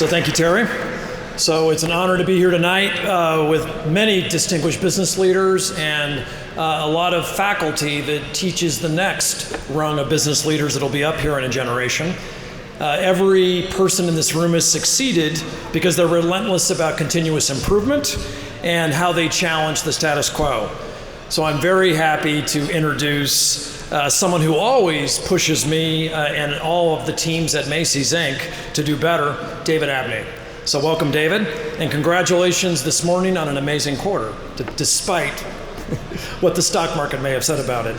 So thank you, Terry. So it's an honor to be here tonight with many distinguished business leaders and a lot of faculty that teaches the next rung of business leaders that'll be up here in a generation. Every person in this room has succeeded because they're relentless about continuous improvement and how they challenge the status quo. So I'm very happy to introduce someone who always pushes me and all of the teams at Macy's Inc. to do better, David Abney. So welcome, David, and congratulations this morning on an amazing quarter, despite what the stock market may have said about it.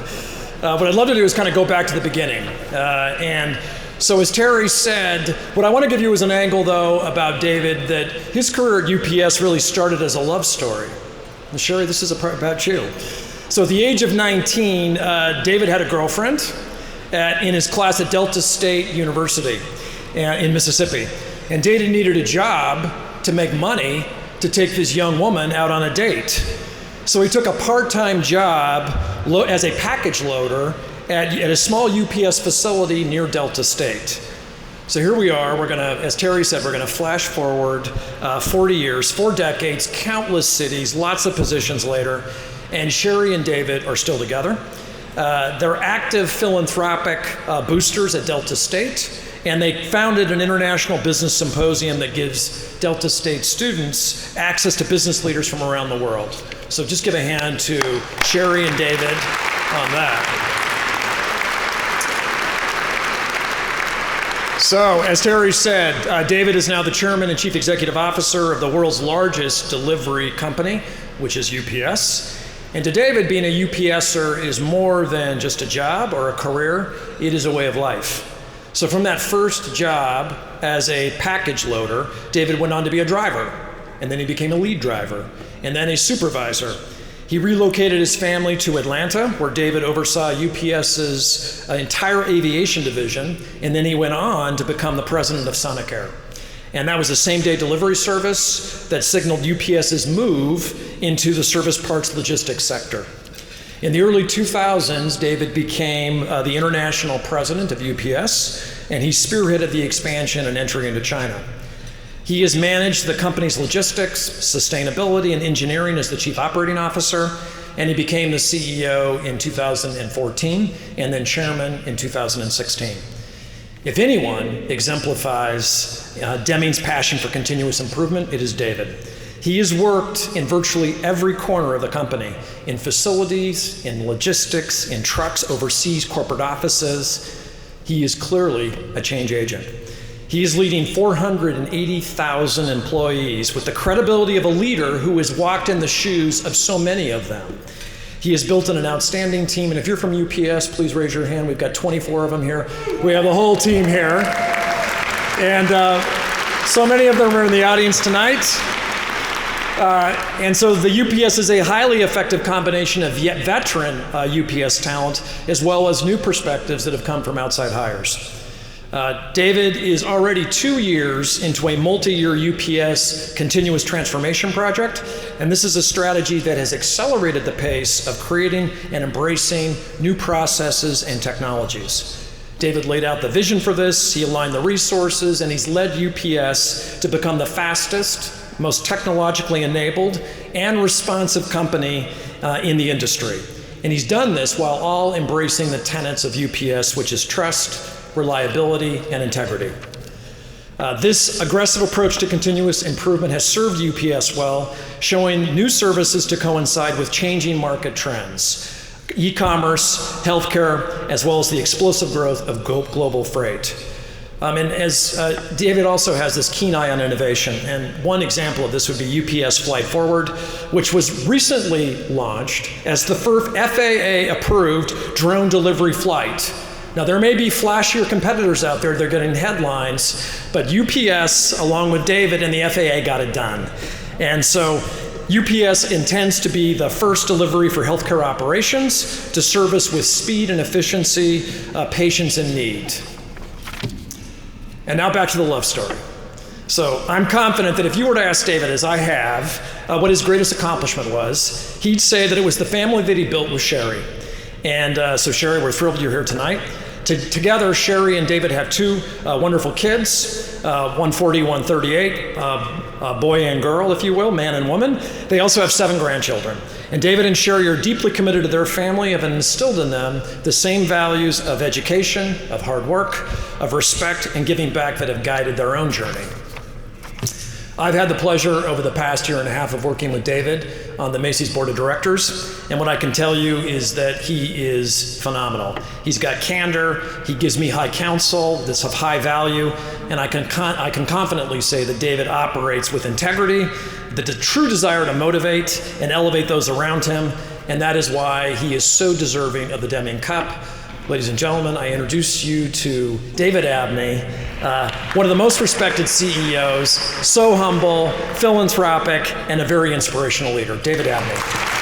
What I'd love to do is kind of go back to the beginning. And so as Terry said, what I want to give you is an angle, though, about David, that his career at UPS really started as a love story. And Sherry, this is about you. So at the age of 19, David had a girlfriend in his class at Delta State University in Mississippi. And David needed a job to make money to take this young woman out on a date. So he took a part-time job as a package loader at a small UPS facility near Delta State. So here we are, we're gonna, as Terry said, we're gonna flash forward 40 years, 4 decades, countless cities, lots of positions later, and Sherry and David are still together. They're active philanthropic boosters at Delta State, and they founded an international business symposium that gives Delta State students access to business leaders from around the world. So just give a hand to Sherry and David on that. So, as Terry said, David is now the chairman and chief executive officer of the world's largest delivery company, which is UPS. And to David, being a UPSer is more than just a job or a career, it is a way of life. So from that first job as a package loader, David went on to be a driver, and then he became a lead driver, and then a supervisor. He relocated his family to Atlanta, where David oversaw UPS's entire aviation division, and then he went on to become the president of Sonicare. And that was a same-day delivery service that signaled UPS's move into the service parts logistics sector. In the early 2000s, David became the international president of UPS, and he spearheaded the expansion and entry into China. He has managed the company's logistics, sustainability, and engineering as the chief operating officer, and he became the CEO in 2014, and then chairman in 2016. If anyone exemplifies Deming's passion for continuous improvement, it is David. He has worked in virtually every corner of the company, in facilities, in logistics, in trucks, overseas corporate offices. He is clearly a change agent. He is leading 480,000 employees with the credibility of a leader who has walked in the shoes of so many of them. He has built an outstanding team, and if you're from UPS, please raise your hand. We've got 24 of them here. We have the whole team here. And so many of them are in the audience tonight. And so the UPS is a highly effective combination of yet veteran UPS talent, as well as new perspectives that have come from outside hires. David is already 2 years into a multi-year UPS continuous transformation project, and this is a strategy that has accelerated the pace of creating and embracing new processes and technologies. David laid out the vision for this, he aligned the resources, and he's led UPS to become the fastest, most technologically enabled and responsive company in the industry. And he's done this while all embracing the tenets of UPS, which is trust, reliability, and integrity. This aggressive approach to continuous improvement has served UPS well, showing new services to coincide with changing market trends, e-commerce, healthcare, as well as the explosive growth of global freight. And as David also has this keen eye on innovation, and one example of this would be UPS Flight Forward, which was recently launched as the first FAA-approved drone delivery flight. Now, there may be flashier competitors out there, they're getting headlines, but UPS, along with David and the FAA, got it done. And so UPS intends to be the first delivery for healthcare operations to service with speed and efficiency patients in need. And now back to the love story. So I'm confident that if you were to ask David, as I have, what his greatest accomplishment was, he'd say that it was the family that he built with Sherry. And so Sherry, we're thrilled you're here tonight. Together, Sherry and David have two wonderful kids, 140, 138, a boy and girl, if you will, man and woman. They also have 7 grandchildren. And David and Sherry are deeply committed to their family and have instilled in them the same values of education, of hard work, of respect, and giving back that have guided their own journey. I've had the pleasure over the past year and a half of working with David on the Macy's Board of Directors, and what I can tell you is that he is phenomenal. He's got candor, he gives me high counsel that's of high value, and I can confidently say that David operates with integrity, the true desire to motivate and elevate those around him, and that is why he is so deserving of the Deming Cup. Ladies and gentlemen, I introduce you to David Abney, one of the most respected CEOs, so humble, philanthropic, and a very inspirational leader. David Abney.